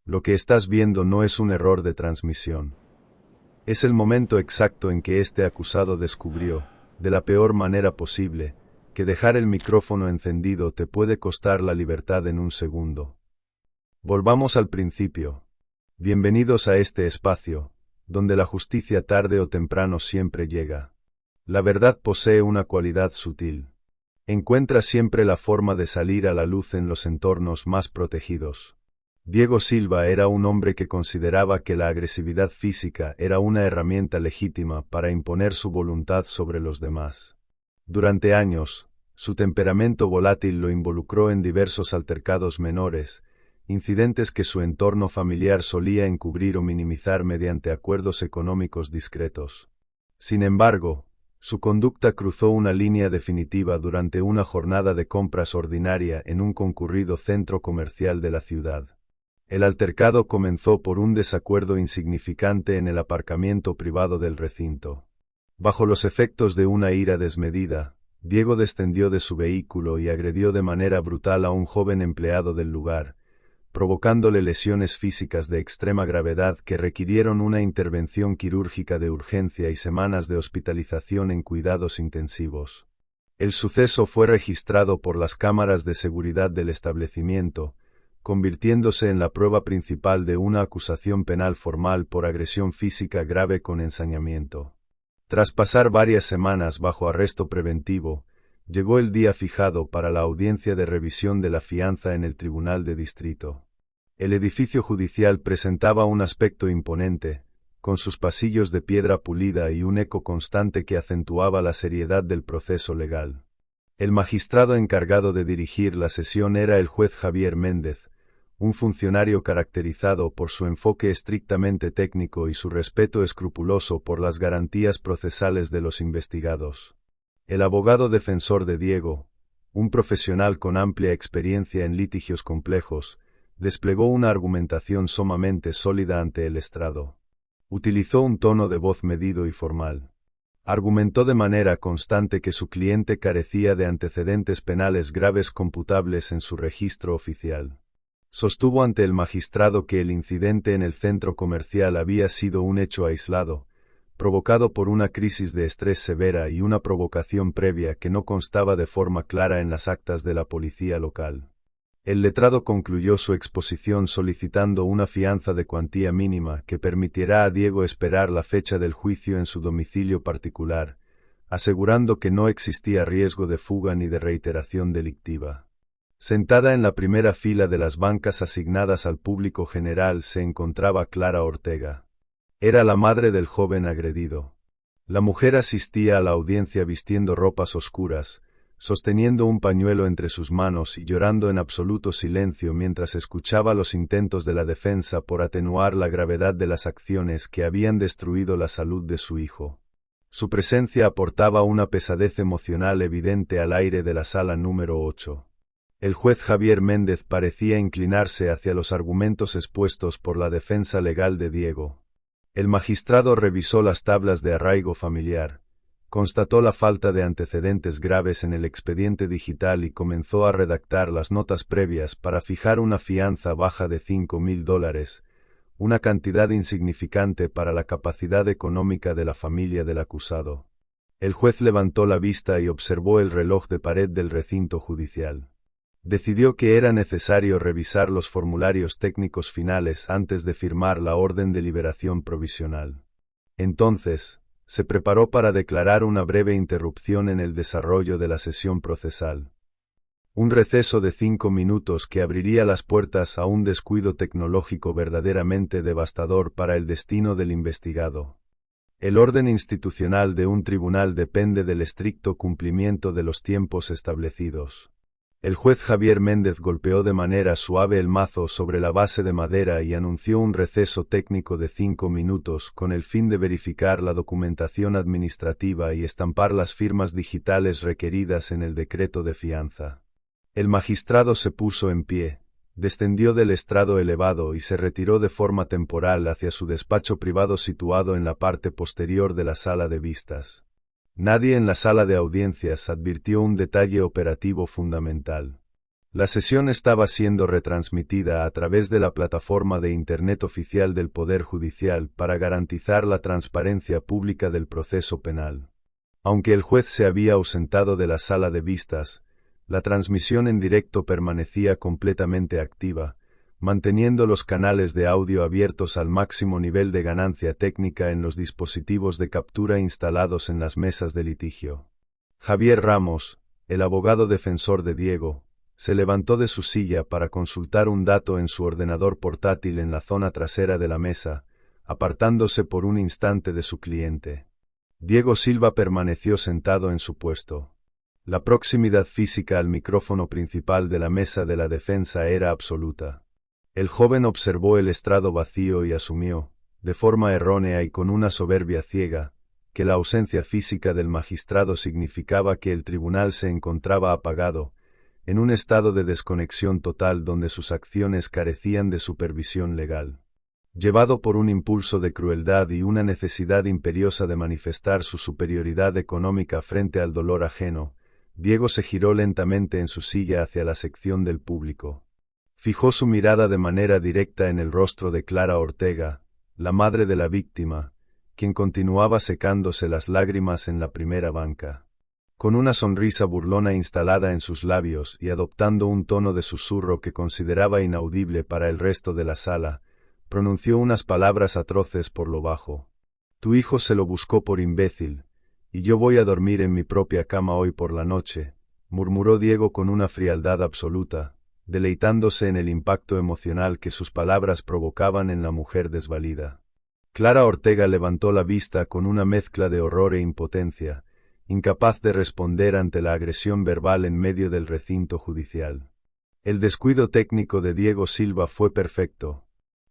Lo que estás viendo no es un error de transmisión. Es el momento exacto en que este acusado descubrió, de la peor manera posible, que dejar el micrófono encendido te puede costar la libertad en un segundo. Volvamos al principio. Bienvenidos a este espacio, donde la justicia tarde o temprano siempre llega. La verdad posee una cualidad sutil. Encuentra siempre la forma de salir a la luz en los entornos más protegidos. Diego Silva era un hombre que consideraba que la agresividad física era una herramienta legítima para imponer su voluntad sobre los demás. Durante años, su temperamento volátil lo involucró en diversos altercados menores, incidentes que su entorno familiar solía encubrir o minimizar mediante acuerdos económicos discretos. Sin embargo, su conducta cruzó una línea definitiva durante una jornada de compras ordinaria en un concurrido centro comercial de la ciudad. El altercado comenzó por un desacuerdo insignificante en el aparcamiento privado del recinto. Bajo los efectos de una ira desmedida, Diego descendió de su vehículo y agredió de manera brutal a un joven empleado del lugar, provocándole lesiones físicas de extrema gravedad que requirieron una intervención quirúrgica de urgencia y semanas de hospitalización en cuidados intensivos. El suceso fue registrado por las cámaras de seguridad del establecimiento, convirtiéndose en la prueba principal de una acusación penal formal por agresión física grave con ensañamiento. Tras pasar varias semanas bajo arresto preventivo, llegó el día fijado para la audiencia de revisión de la fianza en el Tribunal de Distrito. El edificio judicial presentaba un aspecto imponente, con sus pasillos de piedra pulida y un eco constante que acentuaba la seriedad del proceso legal. El magistrado encargado de dirigir la sesión era el juez Javier Méndez, un funcionario caracterizado por su enfoque estrictamente técnico y su respeto escrupuloso por las garantías procesales de los investigados. El abogado defensor de Diego, un profesional con amplia experiencia en litigios complejos, desplegó una argumentación sumamente sólida ante el estrado. Utilizó un tono de voz medido y formal. Argumentó de manera constante que su cliente carecía de antecedentes penales graves computables en su registro oficial. Sostuvo ante el magistrado que el incidente en el centro comercial había sido un hecho aislado, provocado por una crisis de estrés severa y una provocación previa que no constaba de forma clara en las actas de la policía local. El letrado concluyó su exposición solicitando una fianza de cuantía mínima que permitirá a Diego esperar la fecha del juicio en su domicilio particular, asegurando que no existía riesgo de fuga ni de reiteración delictiva. Sentada en la primera fila de las bancas asignadas al público general se encontraba Clara Ortega. Era la madre del joven agredido. La mujer asistía a la audiencia vistiendo ropas oscuras, sosteniendo un pañuelo entre sus manos y llorando en absoluto silencio mientras escuchaba los intentos de la defensa por atenuar la gravedad de las acciones que habían destruido la salud de su hijo. Su presencia aportaba una pesadez emocional evidente al aire de la sala número 8. El juez Javier Méndez parecía inclinarse hacia los argumentos expuestos por la defensa legal de Diego. El magistrado revisó las tablas de arraigo familiar, constató la falta de antecedentes graves en el expediente digital y comenzó a redactar las notas previas para fijar una fianza baja de $5,000, una cantidad insignificante para la capacidad económica de la familia del acusado. El juez levantó la vista y observó el reloj de pared del recinto judicial. Decidió que era necesario revisar los formularios técnicos finales antes de firmar la orden de liberación provisional. Entonces, se preparó para declarar una breve interrupción en el desarrollo de la sesión procesal. Un receso de 5 minutos que abriría las puertas a un descuido tecnológico verdaderamente devastador para el destino del investigado. El orden institucional de un tribunal depende del estricto cumplimiento de los tiempos establecidos. El juez Javier Méndez golpeó de manera suave el mazo sobre la base de madera y anunció un receso técnico de 5 minutos con el fin de verificar la documentación administrativa y estampar las firmas digitales requeridas en el decreto de fianza. El magistrado se puso en pie, descendió del estrado elevado y se retiró de forma temporal hacia su despacho privado situado en la parte posterior de la sala de vistas. Nadie en la sala de audiencias advirtió un detalle operativo fundamental. La sesión estaba siendo retransmitida a través de la plataforma de Internet oficial del Poder Judicial para garantizar la transparencia pública del proceso penal. Aunque el juez se había ausentado de la sala de vistas, la transmisión en directo permanecía completamente activa, manteniendo los canales de audio abiertos al máximo nivel de ganancia técnica en los dispositivos de captura instalados en las mesas de litigio. Javier Ramos, el abogado defensor de Diego, se levantó de su silla para consultar un dato en su ordenador portátil en la zona trasera de la mesa, apartándose por un instante de su cliente. Diego Silva permaneció sentado en su puesto. La proximidad física al micrófono principal de la mesa de la defensa era absoluta. El joven observó el estrado vacío y asumió, de forma errónea y con una soberbia ciega, que la ausencia física del magistrado significaba que el tribunal se encontraba apagado, en un estado de desconexión total donde sus acciones carecían de supervisión legal. Llevado por un impulso de crueldad y una necesidad imperiosa de manifestar su superioridad económica frente al dolor ajeno, Diego se giró lentamente en su silla hacia la sección del público. Fijó su mirada de manera directa en el rostro de Clara Ortega, la madre de la víctima, quien continuaba secándose las lágrimas en la primera banca. Con una sonrisa burlona instalada en sus labios y adoptando un tono de susurro que consideraba inaudible para el resto de la sala, pronunció unas palabras atroces por lo bajo. Tu hijo se lo buscó por imbécil, y yo voy a dormir en mi propia cama hoy por la noche, murmuró Diego con una frialdad absoluta, deleitándose en el impacto emocional que sus palabras provocaban en la mujer desvalida. Clara Ortega levantó la vista con una mezcla de horror e impotencia, incapaz de responder ante la agresión verbal en medio del recinto judicial. El descuido técnico de Diego Silva fue perfecto.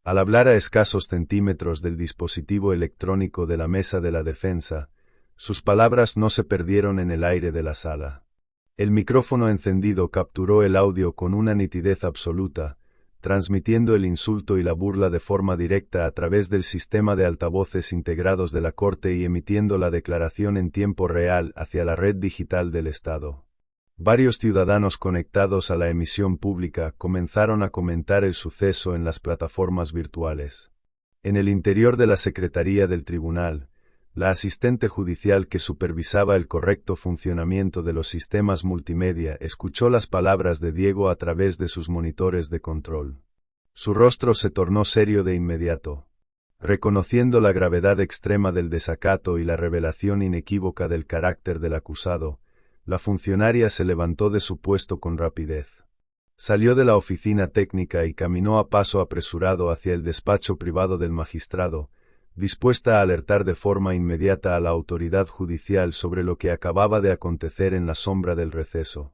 Al hablar a escasos centímetros del dispositivo electrónico de la mesa de la defensa, sus palabras no se perdieron en el aire de la sala. El micrófono encendido capturó el audio con una nitidez absoluta, transmitiendo el insulto y la burla de forma directa a través del sistema de altavoces integrados de la Corte y emitiendo la declaración en tiempo real hacia la red digital del Estado. Varios ciudadanos conectados a la emisión pública comenzaron a comentar el suceso en las plataformas virtuales. En el interior de la Secretaría del Tribunal, la asistente judicial que supervisaba el correcto funcionamiento de los sistemas multimedia escuchó las palabras de Diego a través de sus monitores de control. Su rostro se tornó serio de inmediato. Reconociendo la gravedad extrema del desacato y la revelación inequívoca del carácter del acusado, la funcionaria se levantó de su puesto con rapidez. Salió de la oficina técnica y caminó a paso apresurado hacia el despacho privado del magistrado, dispuesta a alertar de forma inmediata a la autoridad judicial sobre lo que acababa de acontecer en la sombra del receso.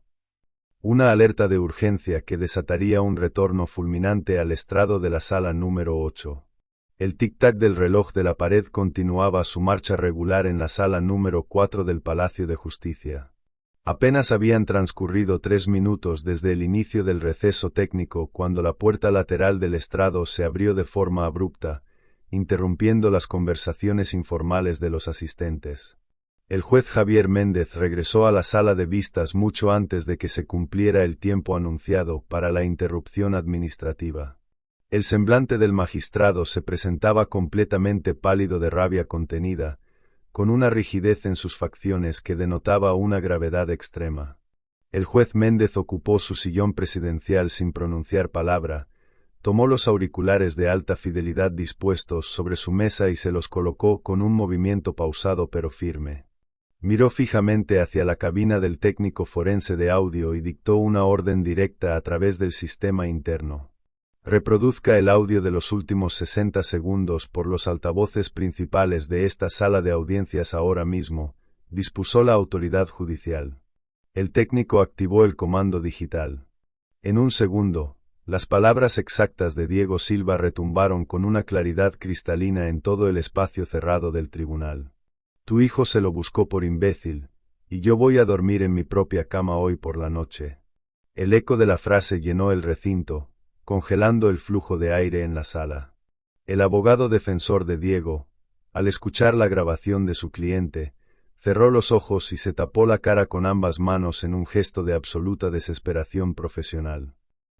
Una alerta de urgencia que desataría un retorno fulminante al estrado de la sala número 8. El tic-tac del reloj de la pared continuaba su marcha regular en la sala número 4 del Palacio de Justicia. Apenas habían transcurrido 3 minutos desde el inicio del receso técnico cuando la puerta lateral del estrado se abrió de forma abrupta, interrumpiendo las conversaciones informales de los asistentes. El juez Javier Méndez regresó a la sala de vistas mucho antes de que se cumpliera el tiempo anunciado para la interrupción administrativa. El semblante del magistrado se presentaba completamente pálido de rabia contenida, con una rigidez en sus facciones que denotaba una gravedad extrema. El juez Méndez ocupó su sillón presidencial sin pronunciar palabra, tomó los auriculares de alta fidelidad dispuestos sobre su mesa y se los colocó con un movimiento pausado pero firme. Miró fijamente hacia la cabina del técnico forense de audio y dictó una orden directa a través del sistema interno. Reproduzca el audio de los últimos 60 segundos por los altavoces principales de esta sala de audiencias ahora mismo, dispuso la autoridad judicial. El técnico activó el comando digital. En un segundo, las palabras exactas de Diego Silva retumbaron con una claridad cristalina en todo el espacio cerrado del tribunal. Tu hijo se lo buscó por imbécil, y yo voy a dormir en mi propia cama hoy por la noche. El eco de la frase llenó el recinto, congelando el flujo de aire en la sala. El abogado defensor de Diego, al escuchar la grabación de su cliente, Cerró los ojos y se tapó la cara con ambas manos en un gesto de absoluta desesperación profesional.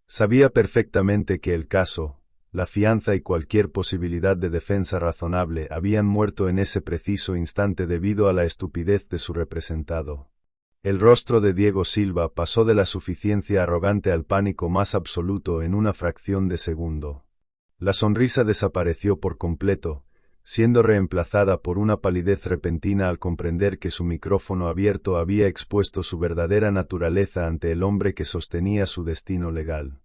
Sabía perfectamente que el caso, la fianza y cualquier posibilidad de defensa razonable habían muerto en ese preciso instante debido a la estupidez de su representado. El rostro de Diego Silva pasó de la suficiencia arrogante al pánico más absoluto en una fracción de segundo. La sonrisa desapareció por completo, siendo reemplazada por una palidez repentina al comprender que su micrófono abierto había expuesto su verdadera naturaleza ante el hombre que sostenía su destino legal.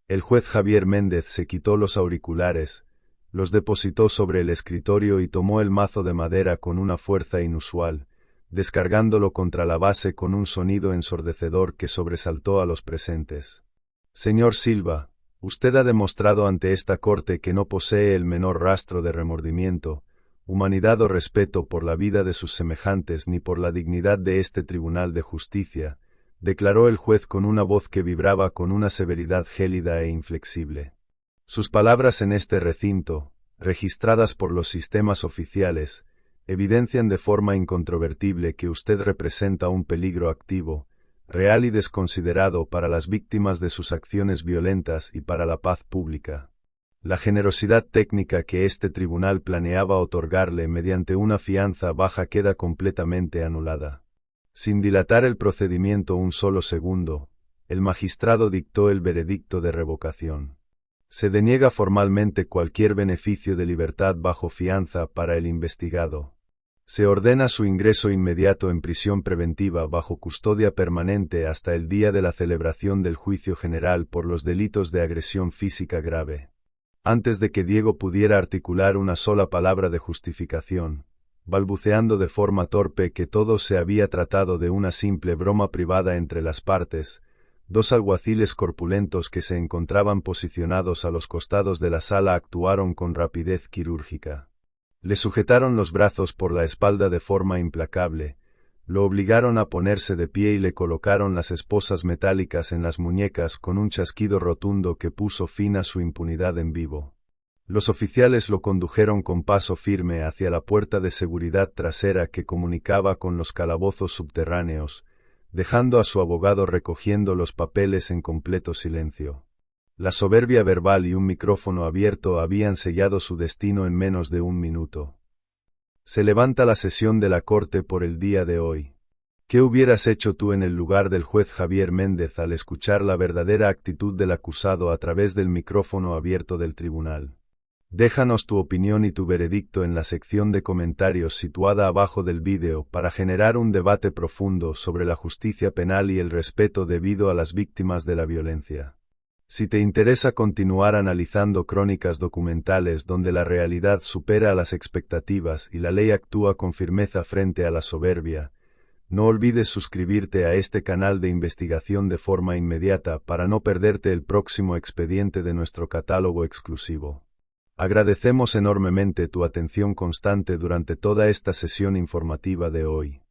El juez Javier Méndez se quitó los auriculares, los depositó sobre el escritorio y tomó el mazo de madera con una fuerza inusual, descargándolo contra la base con un sonido ensordecedor que sobresaltó a los presentes. Señor Silva, usted ha demostrado ante esta corte que no posee el menor rastro de remordimiento, humanidad o respeto por la vida de sus semejantes ni por la dignidad de este tribunal de justicia, declaró el juez con una voz que vibraba con una severidad gélida e inflexible. Sus palabras en este recinto, registradas por los sistemas oficiales, evidencian de forma incontrovertible que usted representa un peligro activo, real y desconsiderado para las víctimas de sus acciones violentas y para la paz pública. La generosidad técnica que este tribunal planeaba otorgarle mediante una fianza baja queda completamente anulada. Sin dilatar el procedimiento un solo segundo, el magistrado dictó el veredicto de revocación. Se deniega formalmente cualquier beneficio de libertad bajo fianza para el investigado. Se ordena su ingreso inmediato en prisión preventiva bajo custodia permanente hasta el día de la celebración del juicio general por los delitos de agresión física grave. Antes de que Diego pudiera articular una sola palabra de justificación, balbuceando de forma torpe que todo se había tratado de una simple broma privada entre las partes, dos alguaciles corpulentos que se encontraban posicionados a los costados de la sala actuaron con rapidez quirúrgica. Le sujetaron los brazos por la espalda de forma implacable, lo obligaron a ponerse de pie y le colocaron las esposas metálicas en las muñecas con un chasquido rotundo que puso fin a su impunidad en vivo. Los oficiales lo condujeron con paso firme hacia la puerta de seguridad trasera que comunicaba con los calabozos subterráneos, dejando a su abogado recogiendo los papeles en completo silencio. La soberbia verbal y un micrófono abierto habían sellado su destino en menos de un minuto. Se levanta la sesión de la corte por el día de hoy. ¿Qué hubieras hecho tú en el lugar del juez Javier Méndez al escuchar la verdadera actitud del acusado a través del micrófono abierto del tribunal? Déjanos tu opinión y tu veredicto en la sección de comentarios situada abajo del vídeo para generar un debate profundo sobre la justicia penal y el respeto debido a las víctimas de la violencia. Si te interesa continuar analizando crónicas documentales donde la realidad supera a las expectativas y la ley actúa con firmeza frente a la soberbia, no olvides suscribirte a este canal de investigación de forma inmediata para no perderte el próximo expediente de nuestro catálogo exclusivo. Agradecemos enormemente tu atención constante durante toda esta sesión informativa de hoy.